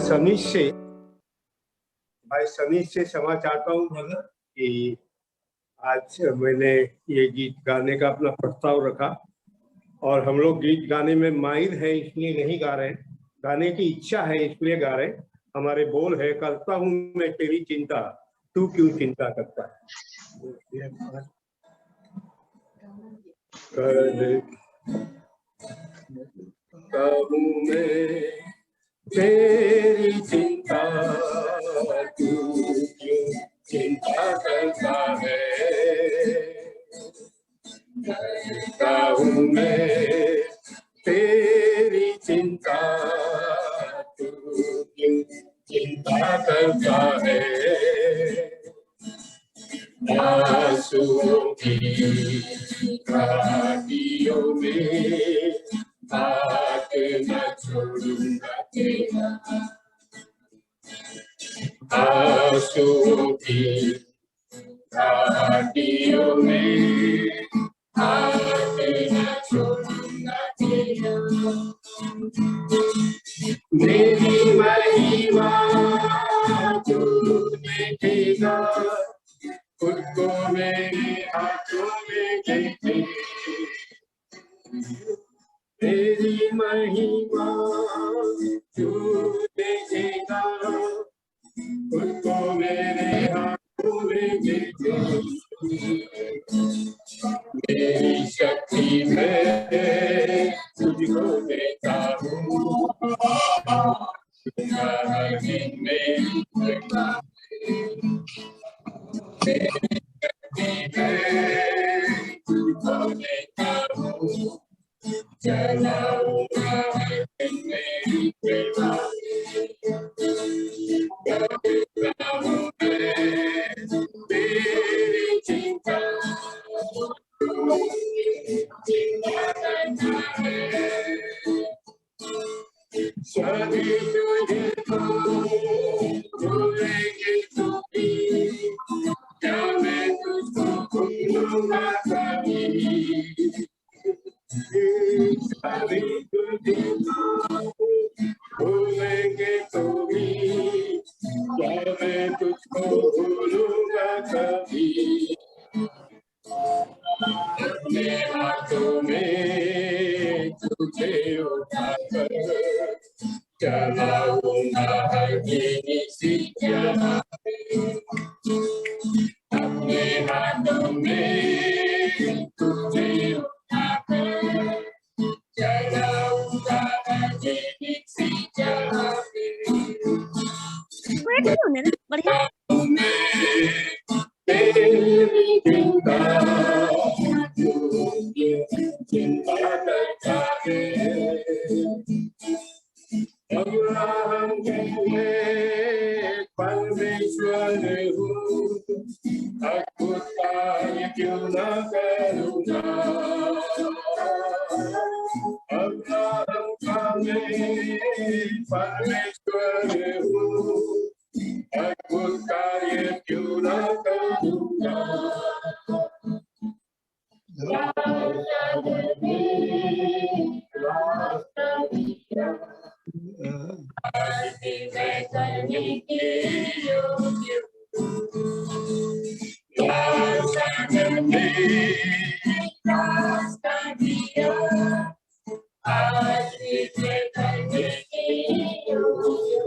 सनीश से क्षमा चाहता हूँ ब्रदर कि आज मैंने ये गीत गाने का अपना प्रस्ताव रखा और हम लोग गीत गाने में माहिर है इसलिए नहीं गा रहे, गाने की इच्छा है इसलिए गा रहे। हमारे बोल है, करता हूँ मैं तेरी चिंता, तू क्यों चिंता करता है। करता हूँ मैं तेरी चिंता, तू क्यों चिंता करता है। करता हूँ मैं तेरी चिंता, तू क्यों चिंता करता है। आंसुओं की घाटियों में हाथ न छोड़ूंगा तेरा। आंसुओं की घाटियों में हाथ न छोड़ूंगा तेरा। मेरी महिमा तू देखेगा, खुद को मेरे हाथों में देखे। मेरी महिमा तू देखेगा, खुद को मेरे हाथों में देखे। मेरी शक्ति में तुझको देता हूँ, हर दिन मेरी कृपा। मेरी शक्ति में तुझको देता हूँ, चलाऊंगा हर दिन मेरी कृपा। करता हूँ मैं तेरी चिंता, चिंता करता है। सभी तुझे भूलेंगे तो भी, क्या मैं तुझको भूलूंगा कभी। सभी तुझे भूलेंगे तो भी, क्या मैं तुझको भूलूंगा कभी। अपने हाथों में तुझे उठाकर चलाऊंगा हर सी जगह। अपने हाथों में तुझे उठाकर चलाऊंगा हर सी जगह। बढ़िया तेरी चिंता, चिंता करता है। अब्राहम के लिए परमेश्वर हूँ, अद्भुत कार्य क्यों न करूँगा। अब्राहम का मैं परमेश्वर हूँ, अद्भुत कार्य क्यों न करूँगा। मैं करने के योग्य रास्ता दिया, आज मैं करने के योग्य।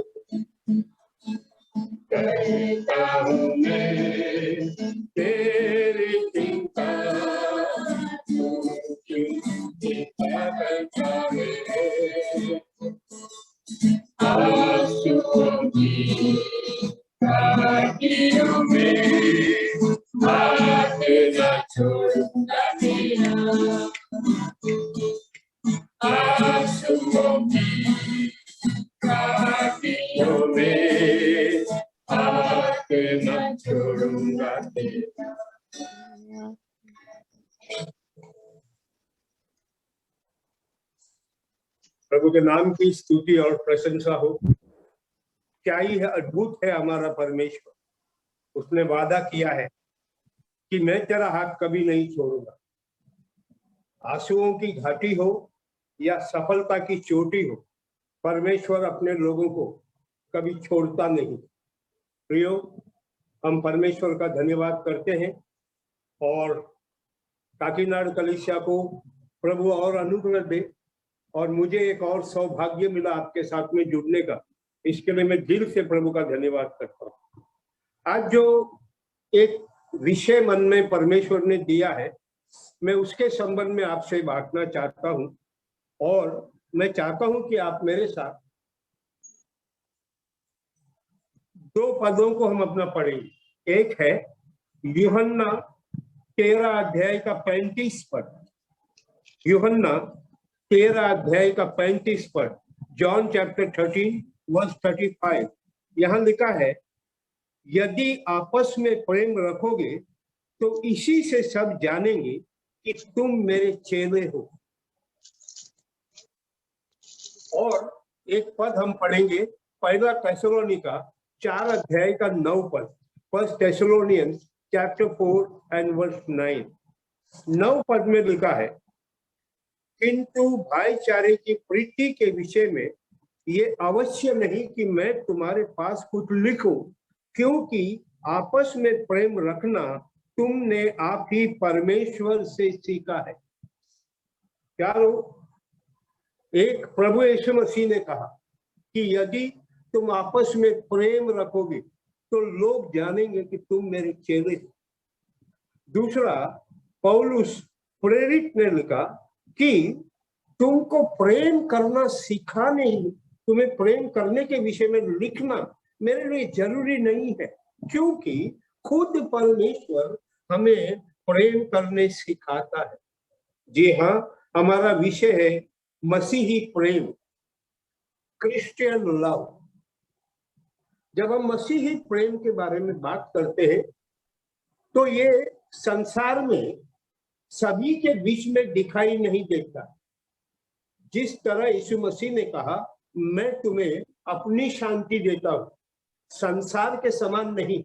करता हूँ मैं तेरी चिंता, तू क्यों चिंता करता है। आंसुओं की घाटियों में हाथ न छोड़ूंगा तेरा। आंसुओं की घाटियों में हाथ न छोड़ूंगा तेरा। प्रभु के नाम की स्तुति और प्रशंसा हो। क्या ही है, अद्भुत है हमारा परमेश्वर। उसने वादा किया है कि मैं तेरा हाथ कभी नहीं छोड़ूंगा। आंसुओं की घाटी हो या सफलता की चोटी हो, परमेश्वर अपने लोगों को कभी छोड़ता नहीं। प्रियो, हम परमेश्वर का धन्यवाद करते हैं और काकीनाड़ कलीसिया को प्रभु और अनुग्रह दे, और मुझे एक और सौभाग्य मिला आपके साथ में जुड़ने का। इसके लिए मैं दिल से प्रभु का धन्यवाद करता हूँ। आज जो एक विषय मन में परमेश्वर ने दिया है, मैं उसके संबंध में आपसे बांटना चाहता हूं, और मैं चाहता हूं कि आप मेरे साथ 2 पदों को हम अपना पढ़ेंगे। एक है यूहन्ना 13 अध्याय का 35 पद, यूहन्ना 13 अध्याय का 35 पद, जॉन चैप्टर 13 वर्स 35। यहां लिखा है, यदि आपस में प्रेम रखोगे तो इसी से सब जानेंगे कि तुम मेरे चेले हो। और एक पद हम पढ़ेंगे, पहला थेसलोनिका 4 अध्याय का 9 पद, first Thessalonians chapter 4 and verse 9। 9 पद में लिखा है, किंतु भाईचारे की प्रीति के विषय में ये अवश्य नहीं कि मैं तुम्हारे पास कुछ लिखूं, क्योंकि आपस में प्रेम रखना तुमने आप ही परमेश्वर से सीखा है। प्यारो, एक प्रभु यीशु मसीह ने कहा कि यदि तुम आपस में प्रेम रखोगे तो लोग जानेंगे कि तुम मेरे चेले हो। दूसरा, पौलुस प्रेरित ने लिखा कि तुमको प्रेम करना सिखाने ही, तुम्हें प्रेम करने के विषय में लिखना मेरे लिए जरूरी नहीं है, क्योंकि खुद परमेश्वर हमें प्रेम करने सिखाता है। जी हाँ, हमारा विषय है मसीही प्रेम, क्रिश्चियन लव। जब हम मसीही प्रेम के बारे में बात करते हैं तो ये संसार में सभी के बीच में दिखाई नहीं देता। जिस तरह यीशु मसीह ने कहा, मैं तुम्हें अपनी शांति देता हूं, संसार के समान नहीं,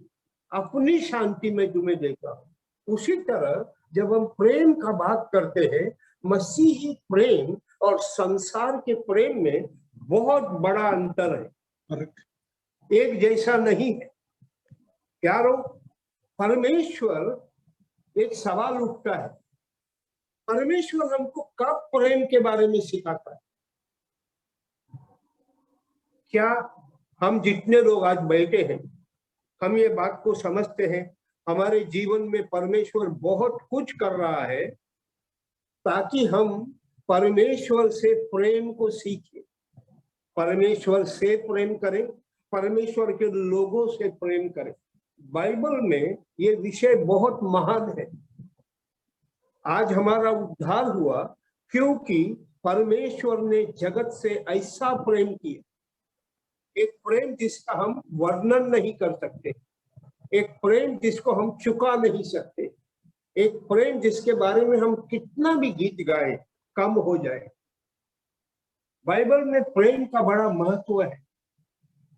अपनी शांति में तुम्हें देता हूं। उसी तरह जब हम प्रेम का बात करते हैं, मसीही प्रेम और संसार के प्रेम में बहुत बड़ा अंतर है, एक जैसा नहीं है। प्यारो, परमेश्वर, एक सवाल उठता है, परमेश्वर हमको कब प्रेम के बारे में सिखाता है? क्या हम जितने लोग आज बैठे हैं, हम ये बात को समझते हैं हमारे जीवन में परमेश्वर बहुत कुछ कर रहा है ताकि हम परमेश्वर से प्रेम को सीखें, परमेश्वर से प्रेम करें, परमेश्वर के लोगों से प्रेम करें। बाइबल में ये विषय बहुत महान है। आज हमारा उद्धार हुआ क्योंकि परमेश्वर ने जगत से ऐसा प्रेम किया, एक प्रेम जिसका हम वर्णन नहीं कर सकते, एक प्रेम जिसको हम चुका नहीं सकते, एक प्रेम जिसके बारे में हम कितना भी गीत गाए कम हो जाए। बाइबल में प्रेम का बड़ा महत्व है।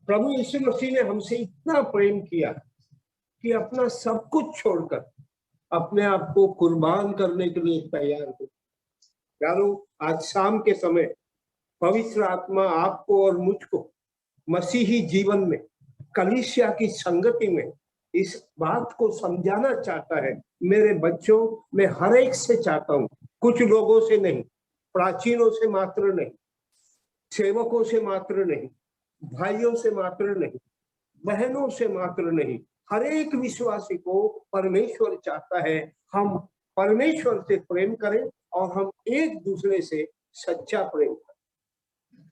प्रभु यीशु मसीह ने हमसे इतना प्रेम किया कि अपना सब कुछ छोड़कर अपने आप को कुर्बान करने के लिए तैयार हो। यारो, आज शाम के समय पवित्र आत्मा आपको और मुझको मसीही जीवन में, कलीसिया की संगति में इस बात को समझाना चाहता है। मेरे बच्चों, मैं हर एक से चाहता हूं, कुछ लोगों से नहीं, प्राचीनों से मात्र नहीं, सेवकों से मात्र नहीं, भाइयों से मात्र नहीं, बहनों से मात्र नहीं, हर एक विश्वासी को परमेश्वर चाहता है हम परमेश्वर से प्रेम करें और हम एक दूसरे से सच्चा प्रेम करें।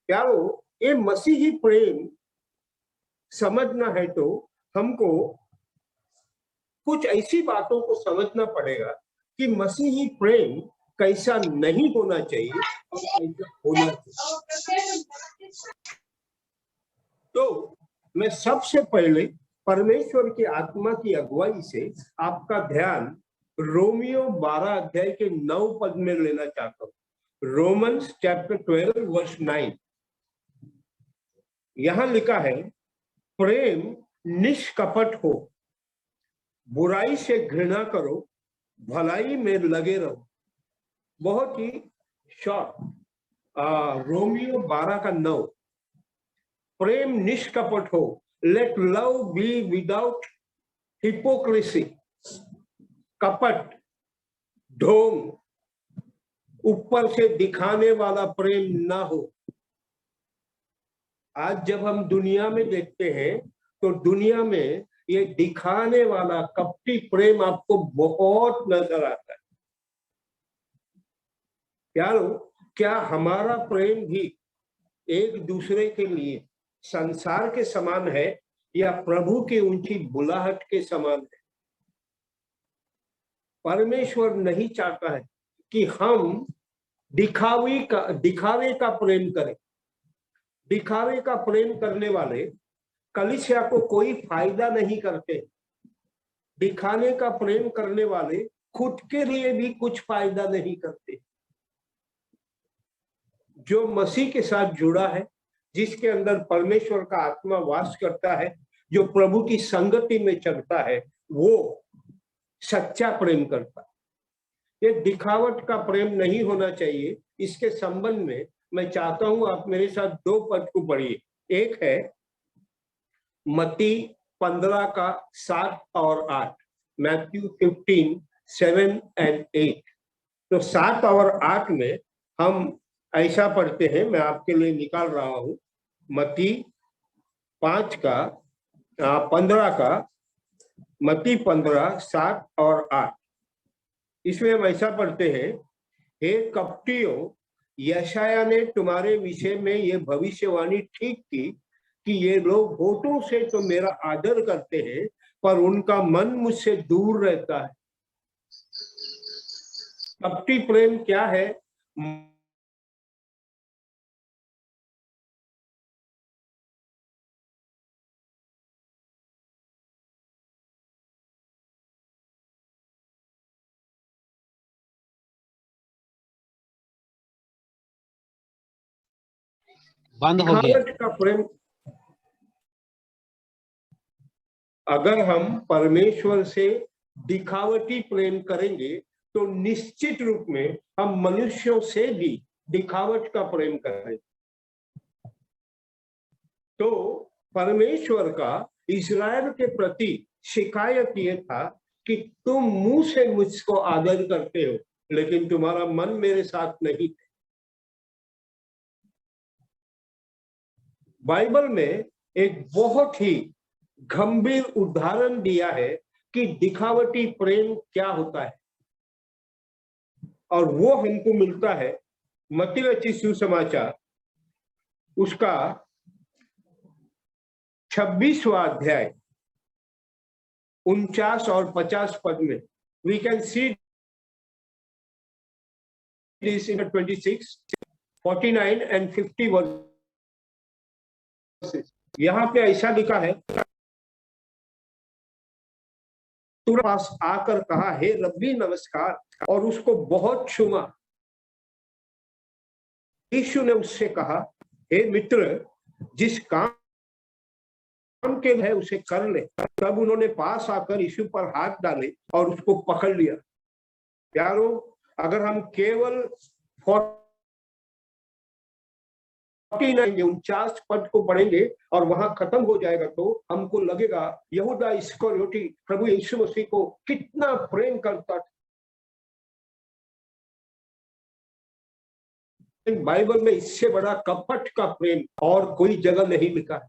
प्यारो, ये मसीही प्रेम समझना है तो हमको कुछ ऐसी बातों को समझना पड़ेगा कि मसीही प्रेम कैसा नहीं होना चाहिए और कैसा होना चाहिए। तो मैं सबसे पहले परमेश्वर की आत्मा की अगुवाई से आपका ध्यान रोमियो 12 अध्याय के 9 पद में लेना चाहता हूं। Romans chapter 12 verse 9। यहां लिखा है, प्रेम निष्कपट हो, बुराई से घृणा करो, भलाई में लगे रहो। बहुत ही शॉर्ट, रोमियो 12 का 9। प्रेम निष्कपट हो। Let love be without hypocrisy. कपट, ढोंग, ऊपर से दिखाने वाला प्रेम ना हो। आज जब हम दुनिया में देखते हैं तो दुनिया में ये दिखाने वाला कपटी प्रेम आपको बहुत नजर आता है। प्यारो, क्या हमारा प्रेम भी एक दूसरे के लिए संसार के समान है या प्रभु की ऊंची बुलाहट के समान है? परमेश्वर नहीं चाहता है कि हम दिखावे का प्रेम करें। दिखावे का प्रेम करने वाले कलीसिया को कोई फायदा नहीं करते। दिखाने का प्रेम करने वाले खुद के लिए भी कुछ फायदा नहीं करते। जो मसीह के साथ जुड़ा है, जिसके अंदर परमेश्वर का आत्मा वास करता है, जो प्रभु की संगति में चलता है, वो सच्चा प्रेम करता है। ये दिखावट का प्रेम नहीं होना चाहिए। इसके संबंध में मैं चाहता हूं आप मेरे साथ 2 पद को पढ़िए। एक है मत्ती 15 का 7 और 8, मैथ्यू 15, 7 and 8। तो 7 और 8 में हम ऐसा पढ़ते हैं, मैं आपके लिए निकाल रहा हूं। मत्ती 5 का 15 का, मत्ती 15, 7 और 8। इसमें हम ऐसा पढ़ते हैं, हे कपटियों, यशाया ने तुम्हारे विषय में ये भविष्यवाणी ठीक की कि ये लोग होठों से तो मेरा आदर करते हैं, पर उनका मन मुझसे दूर रहता है। कपटी प्रेम क्या है? बंद हो गया। दिखावट का प्रेम। अगर हम परमेश्वर से दिखावटी प्रेम करेंगे तो निश्चित रूप में हम मनुष्यों से भी दिखावट का प्रेम करेंगे। तो परमेश्वर का इस्राएल के प्रति शिकायत ये था कि तुम मुंह से मुझको आदर करते हो, लेकिन तुम्हारा मन मेरे साथ नहीं है। बाइबल में एक बहुत ही गंभीर उदाहरण दिया है कि दिखावटी प्रेम क्या होता है, और वो हमको मिलता है मत्ती रचित सुसमाचार उसका 26वां अध्याय 49 और 50 पद में। We can see this in 26, 49 and 50 verses. यहाँ पे ऐसा लिखा है, तुरंत पास आकर कहा, हे रब्बी नमस्कार, और उसको बहुत छुमा। यीशु ने उससे कहा, हे मित्र, जिस काम के है उसे कर ले। तब उन्होंने पास आकर यीशु पर हाथ डाले और उसको पकड़ लिया। प्यारो, अगर हम केवल 49 पद को पढ़ेंगे और वहां खत्म हो जाएगा तो हमको लगेगा यहूदा इस्करियोती प्रभु यीशु मसीह को कितना प्रेम करता था। बाइबल में इससे बड़ा कपट का प्रेम और कोई जगह नहीं लिखा है।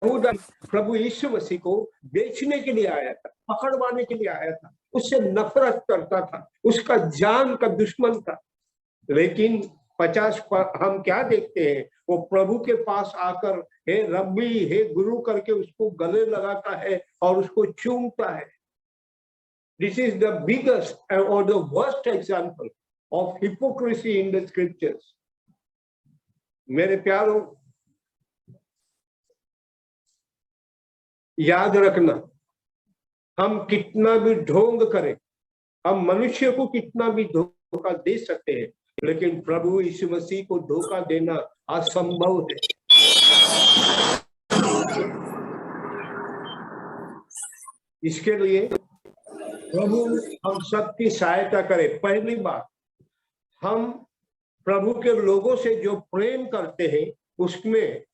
यहूदा प्रभु यीशु मसीह को बेचने के लिए आया था, पकड़वाने के लिए आया था, उससे नफरत करता था, उसका जान का दुश्मन था। लेकिन 50 पर हम क्या देखते हैं, वो प्रभु के पास आकर हे रब्बी, हे गुरु करके उसको गले लगाता है और उसको चूमता है। This is the biggest or the worst example of hypocrisy in the scriptures. मेरे प्यारों, याद रखना, हम कितना भी ढोंग करें, हम मनुष्य को कितना भी धोखा दे सकते हैं, लेकिन प्रभु यीशु मसीह को धोखा देना असंभव है। इसके लिए प्रभु हम सबकी सहायता करे। पहली बात, हम प्रभु के लोगों से जो प्रेम करते हैं उसमें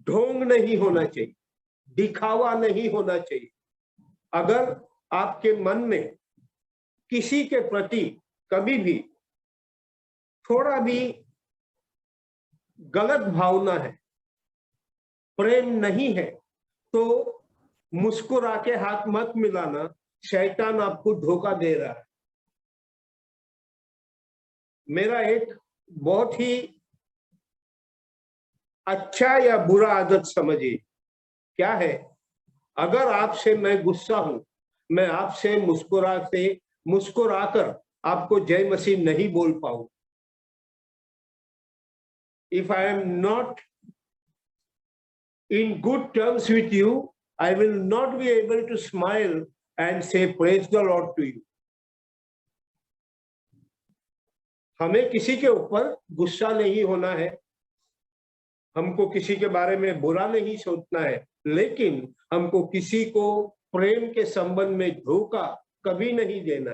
ढोंग नहीं होना चाहिए, दिखावा नहीं होना चाहिए। अगर आपके मन में किसी के प्रति कभी भी थोड़ा भी गलत भावना है, प्रेम नहीं है, तो मुस्कुरा के हाथ मत मिलाना, शैतान आपको धोखा दे रहा है। मेरा एक बहुत ही अच्छा या बुरा आदत समझिए, क्या है? अगर आपसे मैं गुस्सा हूं, मैं आपसे मुस्कुराकर आपको जय मसीह नहीं बोल पाऊं। If I am not in good terms with you, I will not be able to smile and say praise the Lord to you. हमें किसी के ऊपर गुस्सा नहीं होना है, हमको किसी के बारे में बुरा नहीं सोचना है, लेकिन हमको किसी को प्रेम के संबंध में धोखा कभी नहीं देना।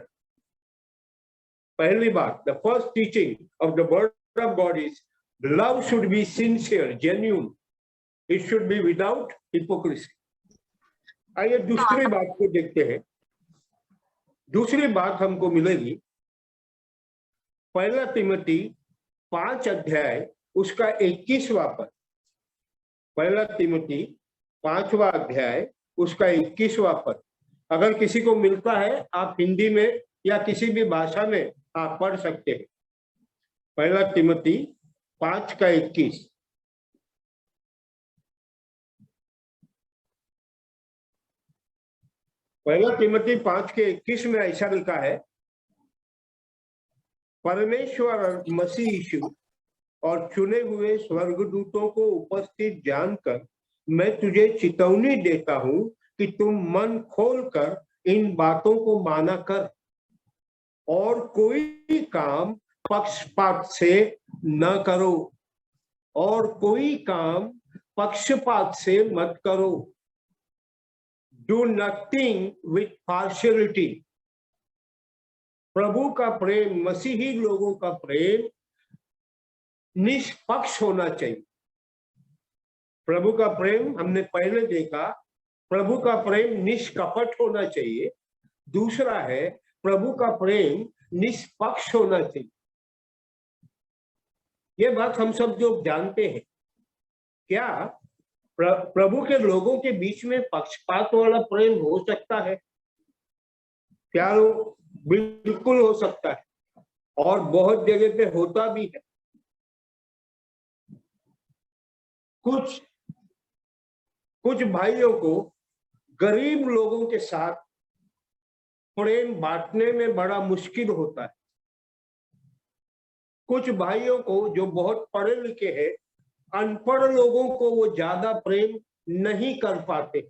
पहली बात, the first teaching of the word of God is love should be sincere, genuine, it should be without hypocrisy. आइए दूसरी बात को देखते हैं। दूसरी बात हमको मिलेगी पहला तिमोथी 5 अध्याय उसका 21वां पद। पहला तिमोथी 5वां अध्याय उसका 21वां पद। अगर किसी को मिलता है, आप हिंदी में या किसी भी भाषा में आप पढ़ सकते हैं। पहला तिमोथी 5 का 21। पहला तिमोथी 5 के 21 में ऐसा लिखा है, परमेश्वर और मसीह यीशु और चुने हुए स्वर्गदूतों को उपस्थित जानकर मैं तुझे चेतावनी देता हूं कि तुम मन खोलकर इन बातों को माना कर और कोई काम पक्षपात से न करो, और कोई काम पक्षपात से मत करो। Do nothing with partiality. प्रभु का प्रेम, मसीही लोगों का प्रेम निष्पक्ष होना चाहिए। प्रभु का प्रेम हमने पहले देखा, प्रभु का प्रेम निष्कपट होना चाहिए। दूसरा है, प्रभु का प्रेम निष्पक्ष होना चाहिए। ये बात हम सब जो जानते हैं। क्या प्रभु के लोगों के बीच में पक्षपात वाला प्रेम हो सकता है? क्या? बिल्कुल हो सकता है, और बहुत जगह पे होता भी है। कुछ भाइयों को गरीब लोगों के साथ प्रेम बांटने में बड़ा मुश्किल होता है। कुछ भाइयों को जो बहुत पढ़े लिखे हैं, अनपढ़ लोगों को वो ज्यादा प्रेम नहीं कर पाते।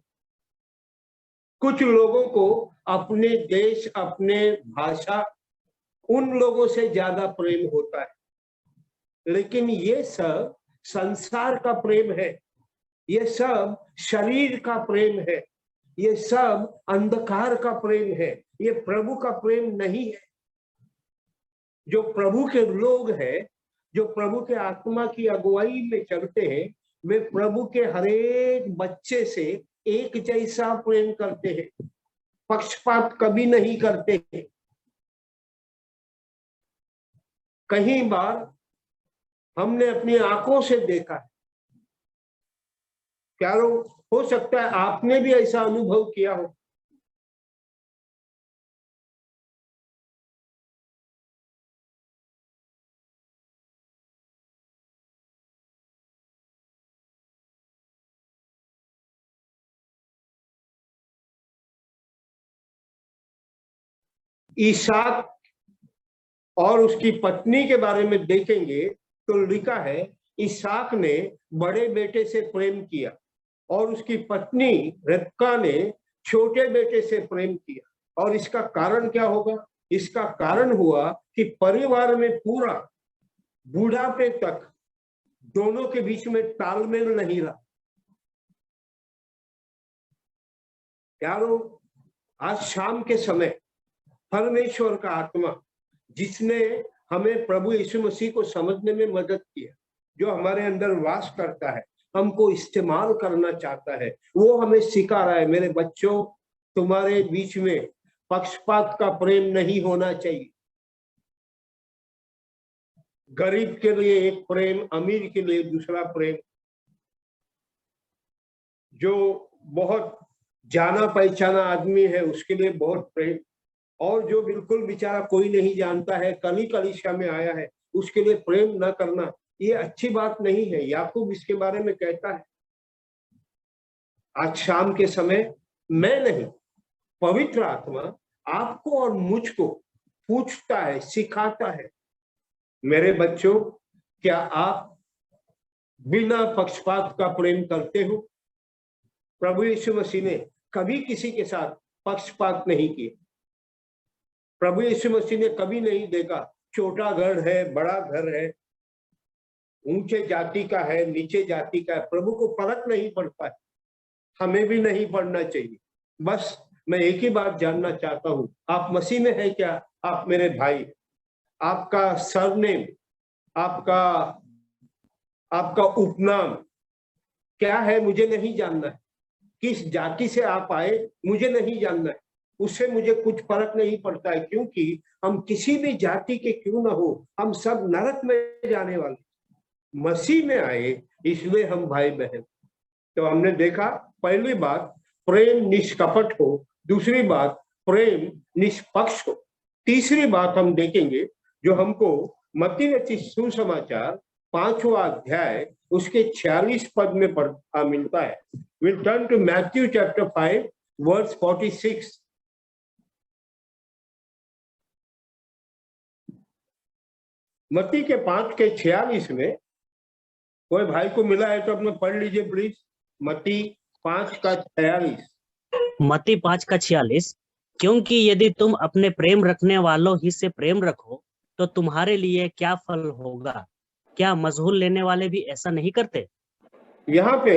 कुछ लोगों को अपने देश, अपने भाषा, उन लोगों से ज्यादा प्रेम होता है। लेकिन ये सब संसार का प्रेम है, ये सब शरीर का प्रेम है, ये सब अंधकार का प्रेम है, ये प्रभु का प्रेम नहीं है। जो प्रभु के लोग हैं, जो प्रभु के आत्मा की अगुवाई में चलते हैं, वे प्रभु के हरेक बच्चे से एक जैसा प्रेम करते हैं, पक्षपात कभी नहीं करते हैं। कई बार हमने अपनी आंखों से देखा है। क्या हो सकता है आपने भी ऐसा अनुभव किया हो? ईसाक और उसकी पत्नी के बारे में देखेंगे तो लिखा है, ईसाक ने बड़े बेटे से प्रेम किया और उसकी पत्नी रिबका ने छोटे बेटे से प्रेम किया। और इसका कारण क्या होगा? इसका कारण हुआ कि परिवार में पूरा बुढ़ापे तक दोनों के बीच में तालमेल नहीं रहा। यारो, आज शाम के समय परमेश्वर का आत्मा जिसने हमें प्रभु यीशु मसीह को समझने में मदद किया, जो हमारे अंदर वास करता है, हमको इस्तेमाल करना चाहता है, वो हमें सिखा रहा है। मेरे बच्चों, तुम्हारे बीच में पक्षपात का प्रेम नहीं होना चाहिए। गरीब के लिए एक प्रेम, अमीर के लिए दूसरा प्रेम, जो बहुत जाना पहचाना आदमी है उसके लिए बहुत प्रेम, और जो बिल्कुल बेचारा कोई नहीं जानता है, कलीसिया में आया है, उसके लिए प्रेम न करना, ये अच्छी बात नहीं है। याकूब इसके बारे में कहता है। आज शाम के समय मैं नहीं, पवित्र आत्मा आपको और मुझको पूछता है, सिखाता है। मेरे बच्चों, क्या आप बिना पक्षपात का प्रेम करते हो? प्रभु यीशु मसीह ने कभी किसी के साथ पक्षपात नहीं किया। प्रभु यीशु मसीह ने कभी नहीं देखा छोटा घर है, बड़ा घर है, ऊंचे जाति का है, नीचे जाति का है। प्रभु को फर्क नहीं पड़ता है, हमें भी नहीं पड़ना चाहिए। बस मैं एक ही बात जानना चाहता हूं, आप मसीह में है क्या? आप मेरे भाई, आपका सरनेम, आपका आपका उपनाम क्या है मुझे नहीं जानना है। किस जाति से आप आए मुझे नहीं जानना है, उससे मुझे कुछ फर्क नहीं पड़ता है, क्योंकि हम किसी भी जाति के क्यों ना हो, हम सब नरक में जाने वाले। मसीह में आए इसलिए हम भाई बहन। तो हमने देखा, पहली बात प्रेम निष्कपट हो, दूसरी बात प्रेम निष्पक्ष हो, तीसरी बात हम देखेंगे जो हमको मत्ती रचित सुसमाचार 5वां अध्याय उसके 46 पद में मिलता है। We'll turn to Matthew chapter 5 verse 46. मत्ती के 5 के 46 में, कोई भाई को मिला है तो अपने पढ़ लीजिए प्लीज। मत्ती 5 का 46। मत्ती 5 का 46। क्योंकि यदि तुम अपने प्रेम रखने वालों ही से प्रेम रखो तो तुम्हारे लिए क्या फल होगा? क्या मजहूर लेने वाले भी ऐसा नहीं करते? यहाँ पे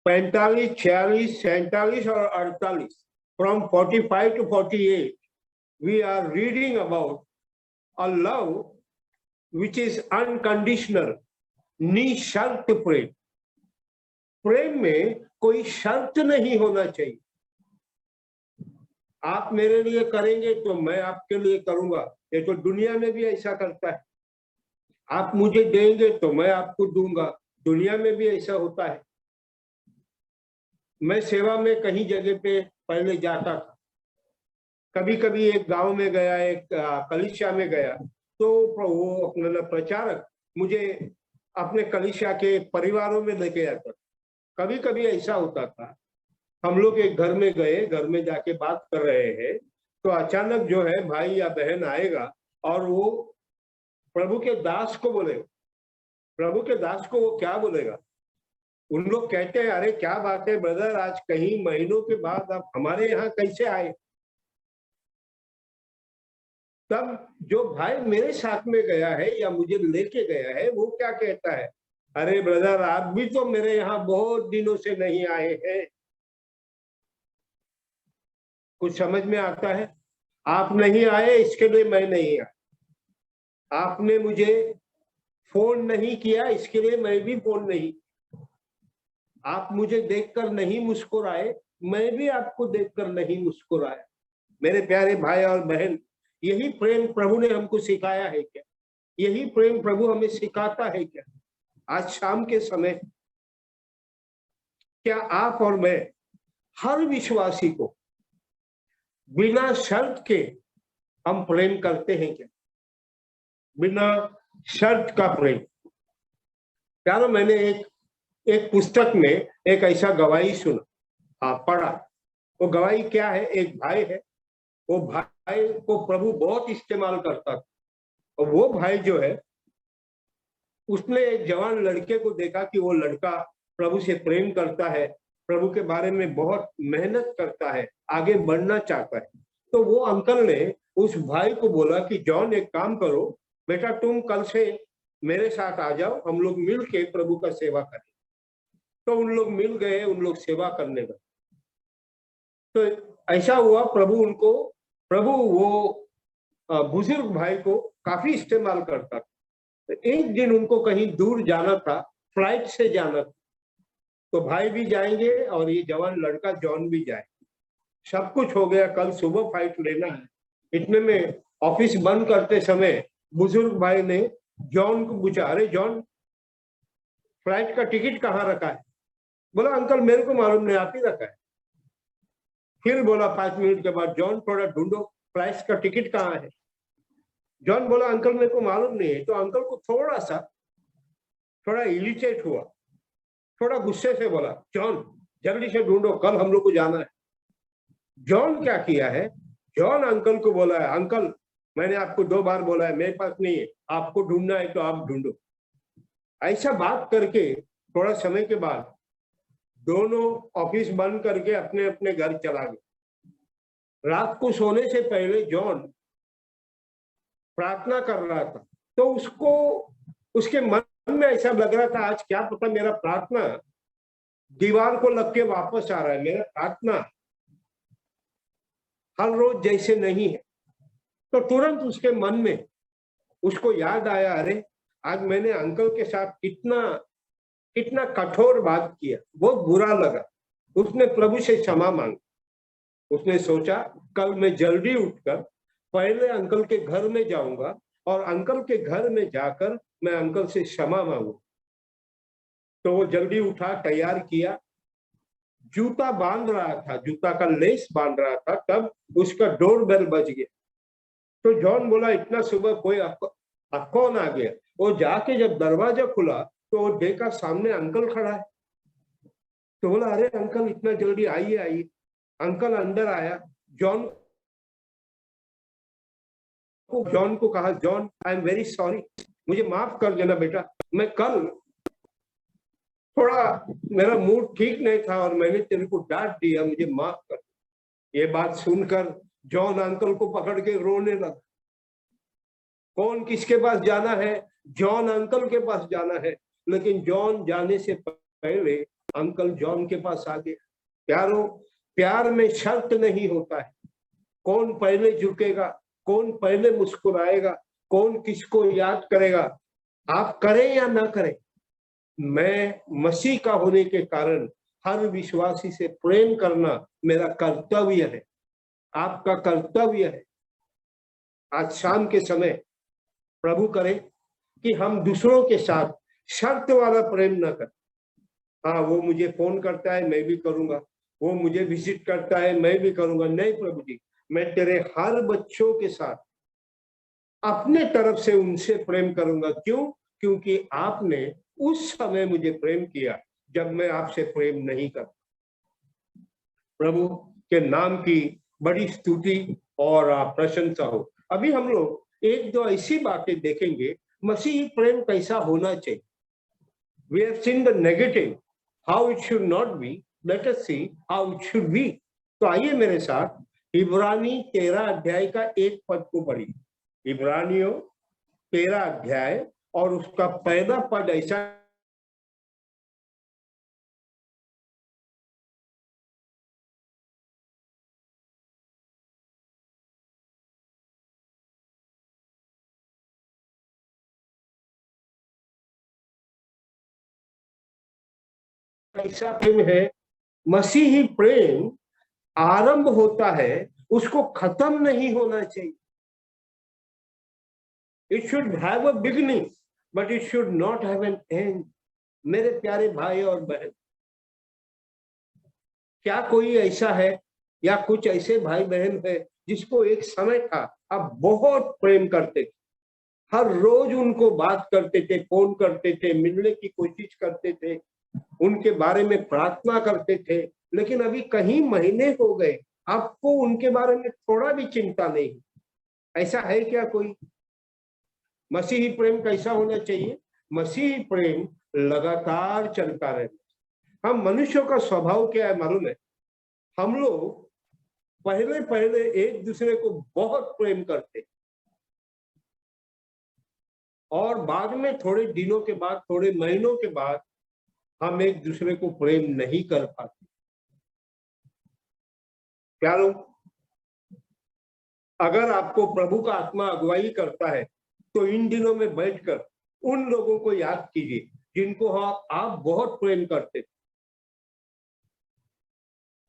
45, 46, 47 और 48, from 45 to 48, we are reading about a love which is unconditional, निशर्त प्रेम। प्रेम में कोई शर्त नहीं होना चाहिए। आप मेरे लिए करेंगे तो मैं आपके लिए करूंगा, ये तो दुनिया में भी ऐसा करता है। आप मुझे देंगे तो मैं आपको दूंगा, दुनिया में भी ऐसा होता है। मैं सेवा में कहीं जगह पे पहले जाता था, कभी कभी एक गांव में गया, एक कलीसिया में गया, तो वो अपना प्रचारक मुझे अपने कलीसिया के परिवारों में लेके जाता। कभी कभी ऐसा होता था, हम लोग एक घर में गए, घर में जाके बात कर रहे हैं, तो अचानक जो है भाई या बहन आएगा और वो प्रभु के दास को बोलेगा। प्रभु के दास को वो क्या बोलेगा? उन लोग कहते हैं, अरे क्या बात है ब्रदर, आज कहीं महीनों के बाद आप हमारे यहाँ कैसे आए? तब जो भाई मेरे साथ में गया है या मुझे लेके गया है, वो क्या कहता है? अरे ब्रदर, आप भी तो मेरे यहाँ बहुत दिनों से नहीं आए हैं। कुछ समझ में आता है? आप नहीं आए इसके लिए मैं नहीं आया, आपने मुझे फोन नहीं किया इसके लिए मैं भी फोन नहीं, आप मुझे देखकर नहीं मुस्कुराए, मैं भी आपको देखकर नहीं मुस्कुराया। मेरे प्यारे भाई और बहन, यही प्रेम प्रभु ने हमको सिखाया है क्या? यही प्रेम प्रभु हमें सिखाता है क्या? आज शाम के समय क्या आप और मैं हर विश्वासी को बिना शर्त के हम प्रेम करते हैं क्या? बिना शर्त का प्रेम। यार, मैंने एक पुस्तक में एक ऐसा गवाही सुना, पढ़ा। वो गवाही क्या है? एक भाई है, वो भाई को प्रभु बहुत इस्तेमाल करता था, और वो भाई जो है उसने एक जवान लड़के को देखा कि वो लड़का प्रभु से प्रेम करता है, प्रभु के बारे में बहुत मेहनत करता है, आगे बढ़ना चाहता है। तो वो अंकल ने उस भाई को बोला कि जॉन, एक काम करो बेटा, तुम कल से मेरे साथ आ जाओ, हम लोग मिल के प्रभु का सेवा करें। तो उन लोग मिल गए, उन लोग सेवा करने गए। तो ऐसा हुआ, प्रभु वो बुजुर्ग भाई को काफी इस्तेमाल करता था। तो एक दिन उनको कहीं दूर जाना था, फ्लाइट से जाना था, तो भाई भी जाएंगे और ये जवान लड़का जॉन भी जाए। सब कुछ हो गया, कल सुबह फ्लाइट लेना है। इतने में ऑफिस बंद करते समय बुजुर्ग भाई ने जॉन को पूछा, अरे जॉन, फ्लाइट का टिकट कहाँ रखा है? बोला, अंकल मेरे को मालूम नहीं, आप ही रखा है। फिर बोला 5 मिनट के बाद, जॉन थोड़ा ढूंढो, फ्लाइट का टिकट कहाँ है? जॉन बोला, अंकल मेरे को मालूम नहीं है। तो अंकल को थोड़ा इरिटेट हुआ, थोड़ा गुस्से से बोला, जॉन जल्दी से ढूंढो, कल हम लोग को जाना है। जॉन क्या किया है, जॉन अंकल को बोला है, अंकल मैंने आपको 2 बार बोला है, मेरे पास नहीं है, आपको ढूंढना है तो आप ढूंढो। ऐसा बात करके थोड़ा समय के बाद दोनों ऑफिस बंद करके अपने अपने घर चला गए। रात को सोने से पहले जॉन प्रार्थना कर रहा था, तो उसके मन में ऐसा लग रहा था, आज क्या पता मेरा प्रार्थना दीवार को लग के वापस आ रहा है, मेरा प्रार्थना हर रोज जैसे नहीं है। तो तुरंत उसके मन में उसको याद आया, अरे आज मैंने अंकल के साथ कितना कठोर बात किया, बहुत बुरा लगा। उसने प्रभु से क्षमा मांगी। उसने सोचा, कल मैं जल्दी उठकर पहले अंकल के घर में जाऊंगा और अंकल के घर में जाकर मैं अंकल से क्षमा मांगू। तो वो जल्दी उठा, तैयार किया, जूता बांध रहा था, जूता का लेस बांध रहा था, तब उसका डोर बेल बज गया। तो जॉन बोला, इतना सुबह कोई कौन आ गया? वो जाके जब दरवाजा खुला तो वो देखा सामने अंकल खड़ा है। तो बोला, अरे अंकल इतना जल्दी, आइए आइए। अंकल अंदर आया, जॉन को कहा, John I am very sorry, मुझे माफ कर देना बेटा, मैं कल थोड़ा मेरा मूड ठीक नहीं था और मैंने तेरे को डांट दिया, मुझे माफ कर। ये बात सुनकर जॉन अंकल को पकड़ के रोने लगा। कौन किसके पास जाना है? जॉन अंकल के पास जाना है। लेकिन जॉन जाने से पहले अंकल जॉन के पास आ गया। प्यार में शर्त नहीं होता है, कौन पहले झुकेगा, कौन पहले मुस्कुराएगा, कौन किसको याद करेगा। आप करें या ना करें, मैं मसीह का होने के कारण हर विश्वासी से प्रेम करना मेरा कर्तव्य है, आपका कर्तव्य है। आज शाम के समय प्रभु करे कि हम दूसरों के साथ शर्त वाला प्रेम न करें। हाँ, वो मुझे फोन करता है मैं भी करूंगा, वो मुझे विजिट करता है मैं भी करूंगा। नहीं प्रभु जी, मैं तेरे हर बच्चों के साथ अपने तरफ से उनसे प्रेम करूंगा। क्यों? क्योंकि आपने उस समय मुझे प्रेम किया जब मैं आपसे प्रेम नहीं करता। प्रभु के नाम की बड़ी स्तुति और प्रशंसा हो। अभी हम लोग एक दो ऐसी बातें देखेंगे, मसीही प्रेम कैसा होना चाहिए। We have seen the negative, how it should not be. Let us see how it should be. तो आइए मेरे साथ इब्रानी 13 अध्याय का एक पद को पढ़िए। इब्रानियों 13 अध्याय और उसका पहला पद ऐसा, ऐसा प्रेम है। मसीही प्रेम आरंभ होता है, उसको खत्म नहीं होना चाहिए। It should have a beginning but it should not have an and. मेरे प्यारे भाई और बहन, क्या कोई ऐसा है या कुछ ऐसे भाई बहन है जिसको एक समय था आप बहुत प्रेम करते थे, हर रोज उनको बात करते थे, फोन करते थे, मिलने की कोशिश करते थे, उनके बारे में प्रार्थना करते थे, लेकिन अभी कहीं महीने हो गए आपको उनके बारे में थोड़ा भी चिंता नहीं? ऐसा है क्या कोई? मसीही प्रेम कैसा होना चाहिए? मसीही प्रेम लगातार चलता रहता। हम मनुष्यों का स्वभाव क्या है मालूम है? हम लोग पहले एक दूसरे को बहुत प्रेम करते और बाद में थोड़े दिनों के बाद, थोड़े महीनों के बाद हम एक दूसरे को प्रेम नहीं कर पाते। प्यारो, अगर आपको प्रभु का आत्मा अगुवाई करता है तो इन दिनों में बैठकर उन लोगों को याद कीजिए जिनको आप बहुत प्रेम करते थे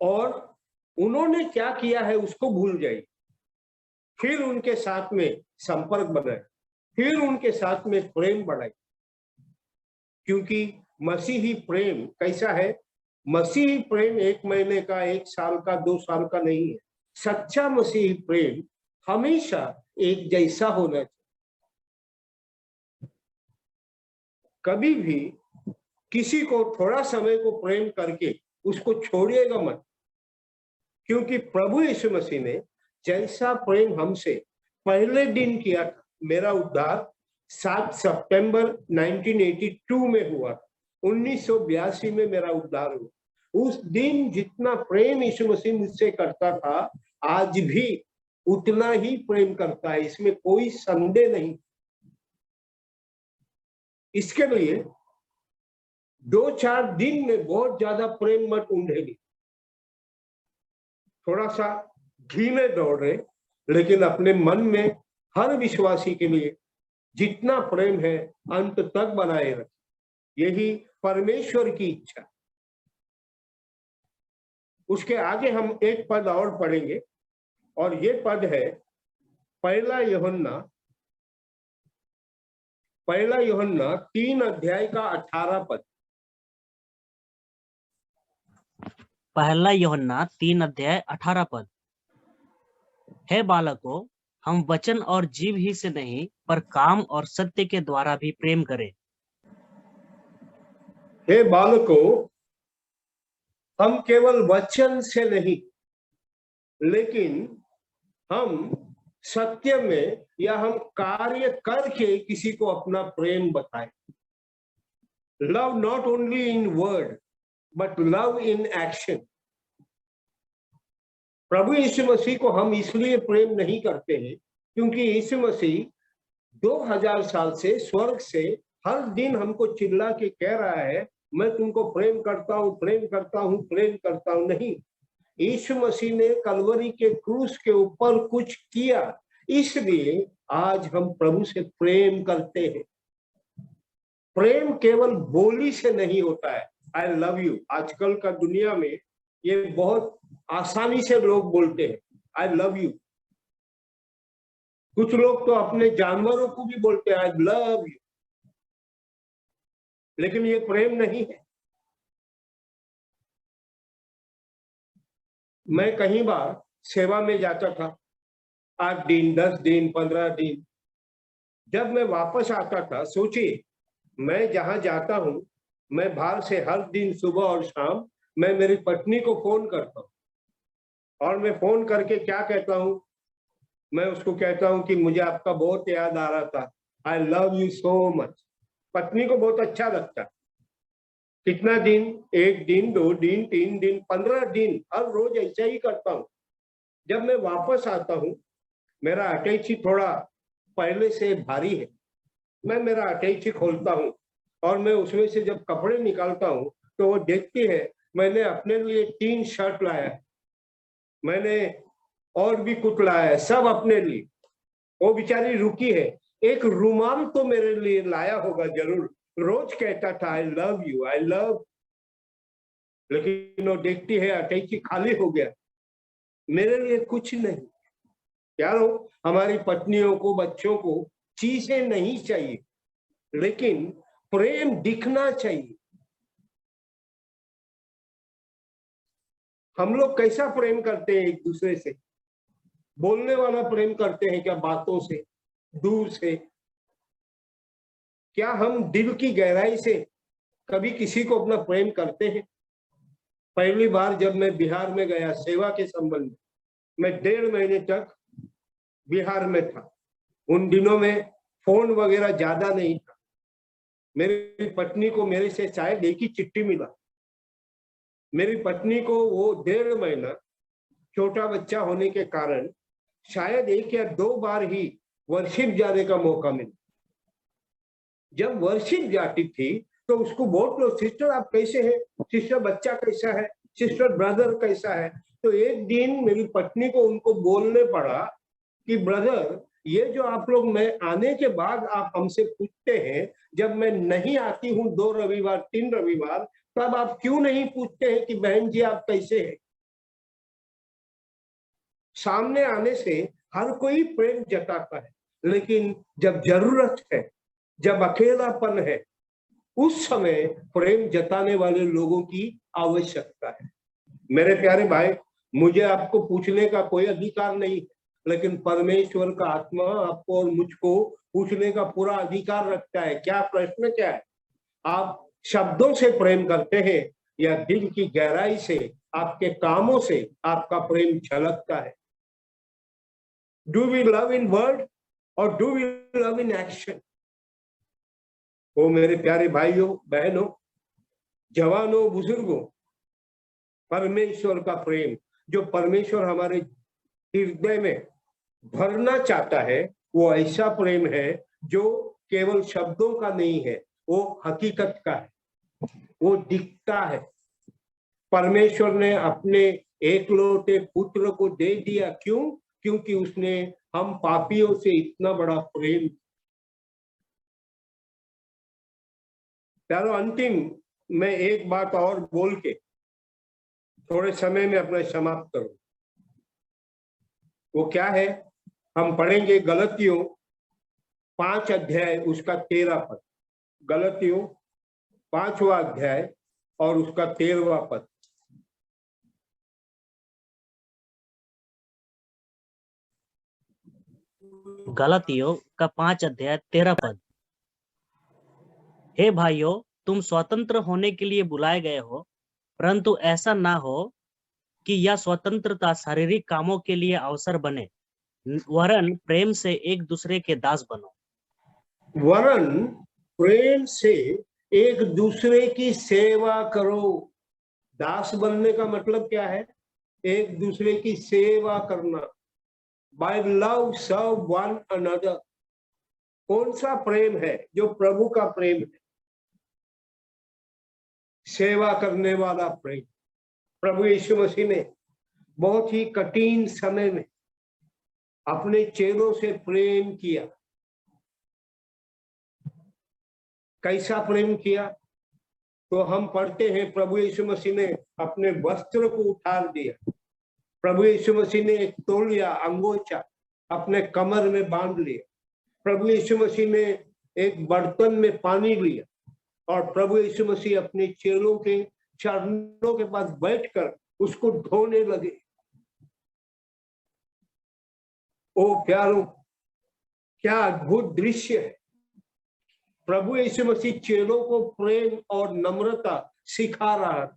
और उन्होंने क्या किया है उसको भूल जाइए, फिर उनके साथ में संपर्क बनाए, फिर उनके साथ में प्रेम बढ़ाए। क्योंकि मसीही प्रेम कैसा है? मसीही प्रेम 1 महीने का, 1 साल का, 2 साल का नहीं है। सच्चा मसीही प्रेम हमेशा एक जैसा होना चाहिए। कभी भी किसी को थोड़ा समय को प्रेम करके उसको छोड़िएगा मत, क्योंकि प्रभु यीशु मसीह ने जैसा प्रेम हमसे पहले दिन किया था। मेरा उद्धार 7 सितंबर 1982 में हुआ, 1982 में मेरा उद्धार हुआ। उस दिन जितना प्रेम यीशु मसीह मुझसे करता था, आज भी उतना ही प्रेम करता है, इसमें कोई संदेह नहीं। इसके लिए 2-4 दिन में बहुत ज्यादा प्रेम मत उंडेगी, थोड़ा सा धीमे दौड़े, लेकिन अपने मन में हर विश्वासी के लिए जितना प्रेम है अंत तक बनाए रखें। यही परमेश्वर की इच्छा। उसके आगे हम एक पद और पढ़ेंगे और ये पद है 1 यूहन्ना 3 अध्याय का 18 पद। 1 यूहन्ना 3 अध्याय 18 पद। हे बालकों, हम वचन और जीव ही से नहीं पर काम और सत्य के द्वारा भी प्रेम करें। हे बालकों, हम केवल वचन से नहीं, लेकिन हम सत्य में या हम कार्य करके किसी को अपना प्रेम बताएं। Love not only in word but love in action. प्रभु यीशु मसीह को हम इसलिए प्रेम नहीं करते हैं क्योंकि यीशु मसीह 2000 साल से स्वर्ग से हर दिन हमको चिल्ला के कह रहा है, मैं तुमको प्रेम करता हूं, प्रेम करता हूं, प्रेम करता हूं। नहीं, यीशु मसीह ने कलवरी के क्रूस के ऊपर कुछ किया, इसलिए आज हम प्रभु से प्रेम करते हैं। प्रेम केवल बोली से नहीं होता है। आई लव यू, आजकल का दुनिया में ये बहुत आसानी से लोग बोलते हैं आई लव यू। कुछ लोग तो अपने जानवरों को भी बोलते हैं आई लव यू, लेकिन ये प्रेम नहीं है। मैं कहीं बार सेवा में जाता था, 8 दिन, 10 दिन, 15 दिन। जब मैं वापस आता था, सोचिए मैं जहां जाता हूं, मैं बाहर से हर दिन सुबह और शाम मैं मेरी पत्नी को फोन करता हूं और मैं फोन करके क्या कहता हूं, मैं उसको कहता हूं कि मुझे आपका बहुत याद आ रहा था, I love you so much. पत्नी को बहुत अच्छा लगता। कितना दिन? 1 दिन, 2 दिन, 3 दिन, 15 दिन, हर रोज ऐसा ही करता हूं। जब मैं वापस आता हूं, मेरा अटैची थोड़ा पहले से भारी है, मैं मेरा अटैची खोलता हूं और मैं उसमें से जब कपड़े निकालता हूं तो वो देखती है मैंने अपने लिए 3 शर्ट लाया, मैंने और भी कुछ लाया है, सब अपने लिए। वो बेचारी रुकी है, एक रुमाल तो मेरे लिए लाया होगा जरूर। रोज कहता था I love you, I love, लेकिन वो देखती है अटैची खाली हो गया, मेरे लिए कुछ नहीं। यारो, हमारी पत्नियों को, बच्चों को चीजें नहीं चाहिए, लेकिन प्रेम दिखना चाहिए। हम लोग कैसा प्रेम करते हैं एक दूसरे से? बोलने वाला प्रेम करते हैं क्या? बातों से, दूर से? क्या हम दिल की गहराई से कभी किसी को अपना प्रेम करते हैं? पहली बार जब मैं बिहार में गया सेवा के संबंध में, मैं 1.5 महीने तक बिहार में था। उन दिनों में फोन वगैरह ज्यादा नहीं था। मेरी पत्नी को मेरे से शायद एक ही चिट्ठी मिला। मेरी पत्नी को वो 1.5 महीना छोटा बच्चा होने के कारण शायद 1 या 2 बार ही वर्शिप जाने का मौका मिला। जब वर्शिप जाती थी तो उसको बोल लो, सिस्टर आप कैसे हैं, सिस्टर बच्चा कैसा है, सिस्टर ब्रदर कैसा है। तो एक दिन मेरी पत्नी को उनको बोलने पड़ा कि ब्रदर ये जो आप लोग मैं आने के बाद आप हमसे पूछते हैं, जब मैं नहीं आती हूँ 2 रविवार 3 रविवार, तब आप क्यों नहीं पूछते हैं कि बहन जी आप कैसे हैं? सामने आने से हर कोई प्रेम जताता है, लेकिन जब जरूरत है, जब अकेलापन है, उस समय प्रेम जताने वाले लोगों की आवश्यकता है। मेरे प्यारे भाई, मुझे आपको पूछने का कोई अधिकार नहीं, लेकिन परमेश्वर का आत्मा आपको और मुझको पूछने का पूरा अधिकार रखता है। क्या प्रश्न क्या है? आप शब्दों से प्रेम करते हैं या दिल की गहराई से, आपके कामों से आपका प्रेम झलकता है? Do we love in word और do we love in action? वो मेरे प्यारे भाइयों बहनों, जवानों बुजुर्गों, परमेश्वर का प्रेम जो परमेश्वर हमारे हृदय में भरना चाहता है, वो ऐसा प्रेम है जो केवल शब्दों का नहीं है, वो हकीकत का है, वो दिखता है। परमेश्वर ने अपने एकलौते पुत्र को दे दिया, क्यों? क्योंकि उसने हम पापियों से इतना बड़ा प्रेम। प्यारो, अंतिम मैं एक बात और बोल के थोड़े समय में अपना समाप्त करूं। वो क्या है? हम पढ़ेंगे गलतियों 5 अध्याय उसका 13 पद। गलतियों 5वां अध्याय और उसका 13वां पद। गलातियों का 5 अध्याय 13 पद। हे भाइयों, तुम स्वतंत्र होने के लिए बुलाए गए हो, परंतु ऐसा ना हो कि यह स्वतंत्रता शारीरिक कामों के लिए अवसर बने, वरन प्रेम से एक दूसरे के दास बनो। वरन प्रेम से एक दूसरे की सेवा करो। दास बनने का मतलब क्या है? एक दूसरे की सेवा करना। बाय लव सर्व वन अनदर। कौन सा प्रेम है? जो प्रभु का प्रेम है, सेवा करने वाला प्रेम। प्रभु यीशु मसीह ने बहुत ही कठिन समय में अपने चेलों से प्रेम किया। कैसा प्रेम किया? तो हम पढ़ते हैं, प्रभु यीशु मसीह ने अपने वस्त्र को उतार दिया। प्रभु यीशु मसीह ने एक तौलिया अंगोछा अपने कमर में बांध लिया। प्रभु यीशु मसीह ने एक बर्तन में पानी लिया और प्रभु यीशु मसीह अपने चेलों के चरणों के पास बैठकर उसको धोने लगे। ओ प्यारों, क्या अद्भुत दृश्य है! प्रभु यीशु मसीह चेलों को प्रेम और नम्रता सिखा रहा है।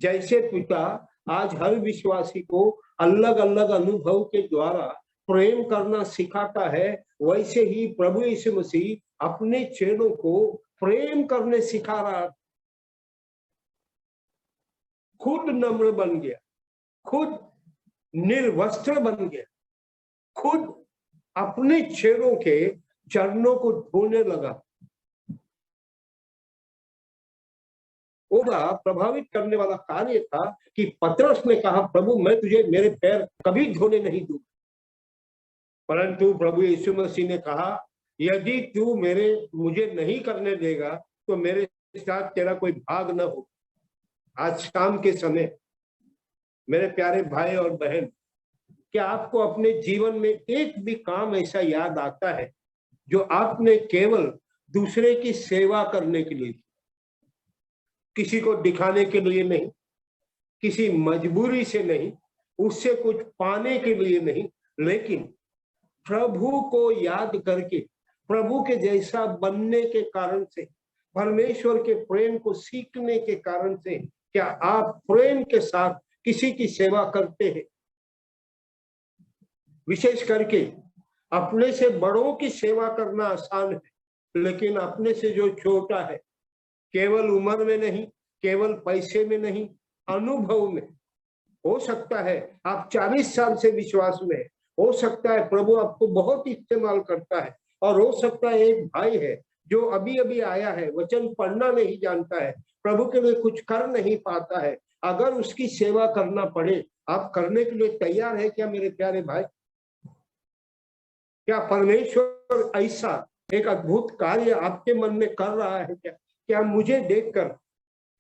जैसे पिता आज हर विश्वासी को अलग अलग अनुभव के द्वारा प्रेम करना सिखाता है, वैसे ही प्रभु यीशु मसीह अपने चेलों को प्रेम करने सिखा रहा है। खुद नम्र बन गया, खुद निर्वस्त्र बन गया, खुद अपने चेलों के चरणों को धोने लगा। वो बड़ा प्रभावित करने वाला कार्य था कि पतरस ने कहा, प्रभु मैं तुझे मेरे पैर कभी धोने नहीं दूंगा। परंतु प्रभु यीशु मसीह ने कहा, यदि तू मुझे नहीं करने देगा तो मेरे साथ तेरा कोई भाग न हो। आज शाम के समय मेरे प्यारे भाई और बहन, क्या आपको अपने जीवन में एक भी काम ऐसा याद आता है जो आपने केवल दूसरे की सेवा करने के लिए, किसी को दिखाने के लिए नहीं, किसी मजबूरी से नहीं, उससे कुछ पाने के लिए नहीं, लेकिन प्रभु को याद करके, प्रभु के जैसा बनने के कारण से, परमेश्वर के प्रेम को सीखने के कारण से, क्या आप प्रेम के साथ किसी की सेवा करते हैं? विशेष करके अपने से बड़ों की सेवा करना आसान है, लेकिन अपने से जो छोटा है, केवल उम्र में नहीं, केवल पैसे में नहीं, अनुभव में। हो सकता है आप 40 साल से विश्वास में है, हो सकता है प्रभु आपको बहुत इस्तेमाल करता है, और हो सकता है एक भाई है जो अभी अभी आया है, वचन पढ़ना नहीं जानता है, प्रभु के लिए कुछ कर नहीं पाता है। अगर उसकी सेवा करना पड़े, आप करने के लिए तैयार है क्या मेरे प्यारे भाई? क्या परमेश्वर ऐसा एक अद्भुत कार्य आपके मन में कर रहा है क्या? क्या मुझे देखकर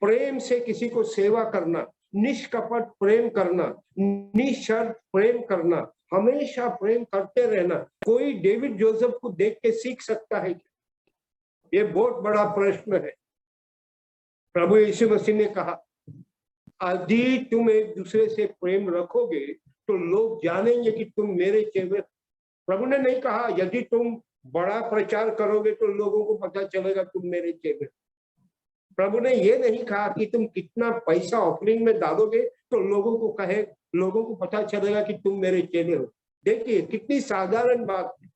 प्रेम से किसी को सेवा करना, निष्कपट प्रेम करना, निशर्त प्रेम करना, हमेशा प्रेम करते रहना, कोई डेविड जोसेफ को देख के सीख सकता है क्या? ये बहुत बड़ा प्रश्न है। प्रभु यीशु मसीह ने कहा, यदि तुम एक दूसरे से प्रेम रखोगे तो लोग जानेंगे कि तुम मेरे चेले। प्रभु ने नहीं कहा यदि तुम बड़ा प्रचार करोगे तो लोगों को पता चलेगा तुम मेरे चेले। प्रभु ने ये नहीं कहा कि तुम कितना पैसा ऑफरिंग में डालोगे तो लोगों को पता चलेगा कि तुम मेरे चेले हो। देखिए कितनी साधारण बात है,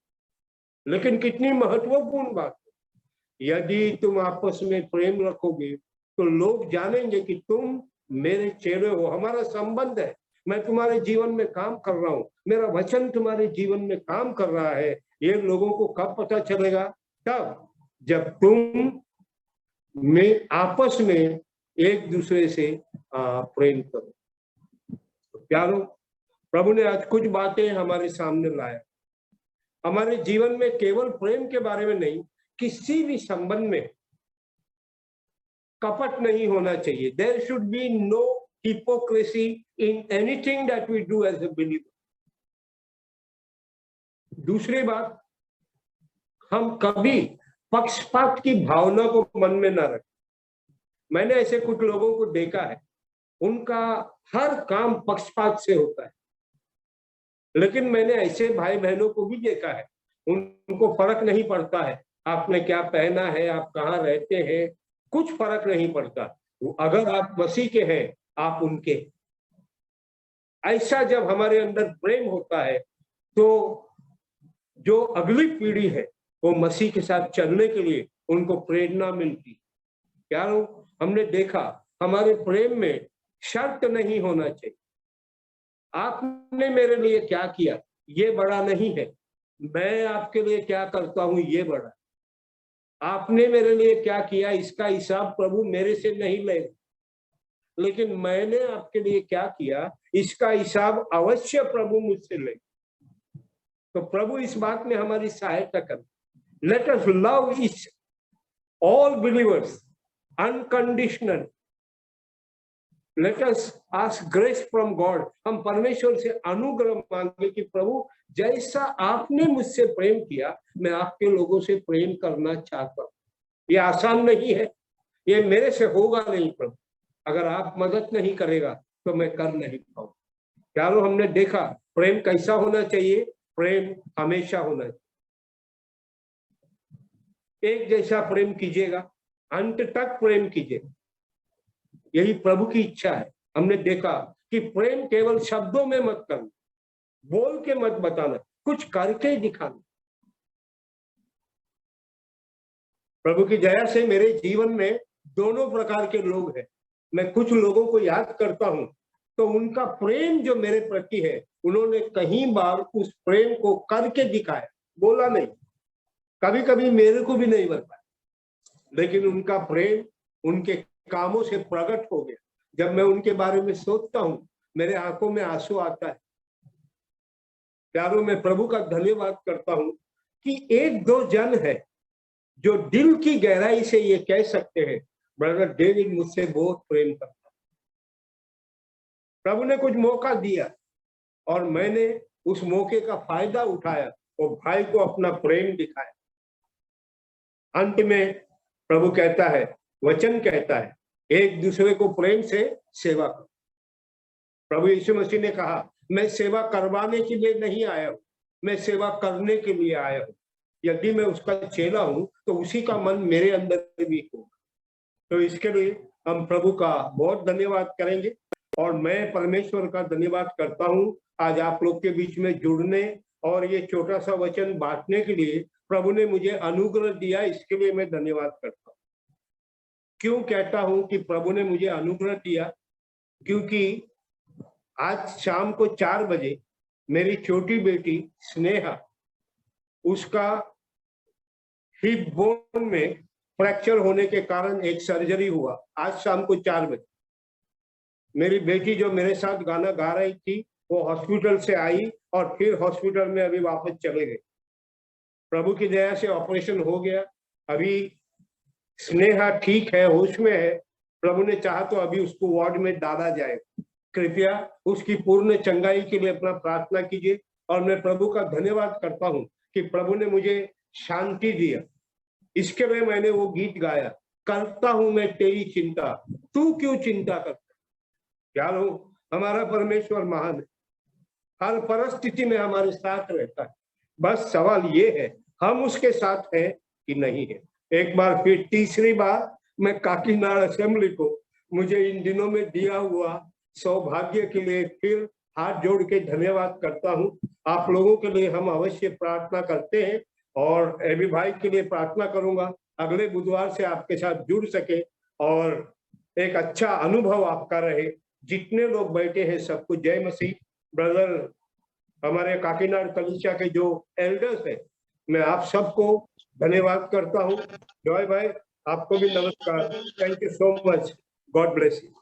लेकिन कितनी महत्वपूर्ण बात है। यदि तुम आपस में प्रेम रखोगे तो लोग जानेंगे कि तुम मेरे चेले हो। हमारा संबंध है, मैं तुम्हारे जीवन में काम कर रहा हूँ, मेरा वचन तुम्हारे जीवन में काम कर रहा है। ये लोगों को कब पता चलेगा? तब जब तुम में आपस में एक दूसरे से प्रेम करो। तो प्यारो, प्रभु ने आज कुछ बातें हमारे सामने लाया। हमारे जीवन में केवल प्रेम के बारे में नहीं, किसी भी संबंध में कपट नहीं होना चाहिए। There should be no hypocrisy in anything that we do as a believer. दूसरी बात, हम कभी पक्षपात की भावना को मन में ना रखें। मैंने ऐसे कुछ लोगों को देखा है, उनका हर काम पक्षपात से होता है। लेकिन मैंने ऐसे भाई बहनों को भी देखा है, उनको फर्क नहीं पड़ता है आपने क्या पहना है, आप कहाँ रहते हैं, कुछ फर्क नहीं पड़ता। अगर आप मसीह के हैं, आप उनके। ऐसा जब हमारे अंदर प्रेम होता है तो जो अगली पीढ़ी है वो मसीह के साथ चलने के लिए उनको प्रेरणा मिलती। यारो, हमने देखा हमारे प्रेम में शर्त नहीं होना चाहिए। आपने मेरे लिए क्या किया ये बड़ा नहीं है, मैं आपके लिए क्या करता हूं ये बड़ा। आपने मेरे लिए क्या किया इसका हिसाब प्रभु मेरे से नहीं लेगा, लेकिन मैंने आपके लिए क्या किया इसका हिसाब अवश्य प्रभु मुझसे लेगा। तो प्रभु इस बात में हमारी सहायता कर। Let us love each all believers unconditional. Let us ask grace from God. हम परमेश्वर से अनुग्रह मांगे कि प्रभु जैसा आपने मुझसे प्रेम किया मैं आपके लोगों से प्रेम करना चाहता हूं। ये आसान नहीं है, ये मेरे से होगा नहीं प्रभु, अगर आप मदद नहीं करेगा तो मैं कर नहीं पाऊंगा। यारो, हमने देखा प्रेम कैसा होना चाहिए। प्रेम हमेशा होना चाहिए, एक जैसा प्रेम कीजिएगा, अंत तक प्रेम कीजिएगा, यही प्रभु की इच्छा है। हमने देखा कि प्रेम केवल शब्दों में मत करना, बोल के मत बताना, कुछ करके दिखाना। प्रभु की दया से मेरे जीवन में दोनों प्रकार के लोग हैं। मैं कुछ लोगों को याद करता हूं तो उनका प्रेम जो मेरे प्रति है, उन्होंने कहीं बार उस प्रेम को करके दिखाया, बोला नहीं। कभी कभी मेरे को भी नहीं बन पाया, लेकिन उनका प्रेम उनके कामों से प्रकट हो गया। जब मैं उनके बारे में सोचता हूं मेरे आंखों में आंसू आता है। प्यारों, मैं प्रभु का धन्यवाद करता हूं कि एक दो जन है जो दिल की गहराई से ये कह सकते हैं, ब्रदर डेविड मुझसे बहुत प्रेम करता है। प्रभु ने कुछ मौका दिया और मैंने उस मौके का फायदा उठाया और भाई को अपना प्रेम दिखाया। अंत में प्रभु कहता है, वचन कहता है, एक दूसरे को प्रेम से सेवा करो। प्रभु यीशु मसीह ने कहा, मैं सेवा करवाने के लिए नहीं आया हूं, मैं सेवा करने के लिए आया हूं। यदि मैं उसका चेला हूं तो उसी का मन मेरे अंदर भी होगा। तो इसके लिए हम प्रभु का बहुत धन्यवाद करेंगे और मैं परमेश्वर का धन्यवाद करता हूं आज आप लोग के बीच में जुड़ने और ये छोटा सा वचन बांटने के लिए प्रभु ने मुझे अनुग्रह दिया। इसके लिए मैं धन्यवाद करता हूं। क्यों कहता हूं कि प्रभु ने मुझे अनुग्रह दिया? क्योंकि आज शाम को 4 बजे मेरी छोटी बेटी स्नेहा, उसका हिप बोन में फ्रैक्चर होने के कारण एक सर्जरी हुआ। आज शाम को 4 बजे मेरी बेटी जो मेरे साथ गाना गा रही थी वो हॉस्पिटल से आई और फिर हॉस्पिटल में अभी वापस चले गए। प्रभु की दया से ऑपरेशन हो गया। अभी स्नेहा ठीक है, होश में है। प्रभु ने चाहा तो अभी उसको वार्ड में डाला जाए। कृपया उसकी पूर्ण चंगाई के लिए अपना प्रार्थना कीजिए। और मैं प्रभु का धन्यवाद करता हूं कि प्रभु ने मुझे शांति दिया। इसके लिए मैंने वो गीत गाया, करता हूं मैं तेरी चिंता, तू क्यों चिंता करता। यार हो, हमारा परमेश्वर महान है, हर परिस्थिति में हमारे साथ रहता है। बस सवाल ये है, हम उसके साथ हैं कि नहीं है। एक बार फिर तीसरी बार मैं काकीनाड़ असेंबली को मुझे इन दिनों में दिया हुआ सौभाग्य के लिए फिर हाथ जोड़ के धन्यवाद करता हूं। आप लोगों के लिए हम अवश्य प्रार्थना करते हैं और एबी भाई के लिए प्रार्थना करूंगा अगले बुधवार से आपके साथ जुड़ सके और एक अच्छा अनुभव आपका रहे। जितने लोग बैठे हैं सबको जय मसीह। ब्रदर, हमारे काकीनाड़ कलीसिया के जो एल्डर्स हैं, मैं आप सबको धन्यवाद करता हूं। जॉय भाई, आपको भी नमस्कार। Thank you so much. God bless you.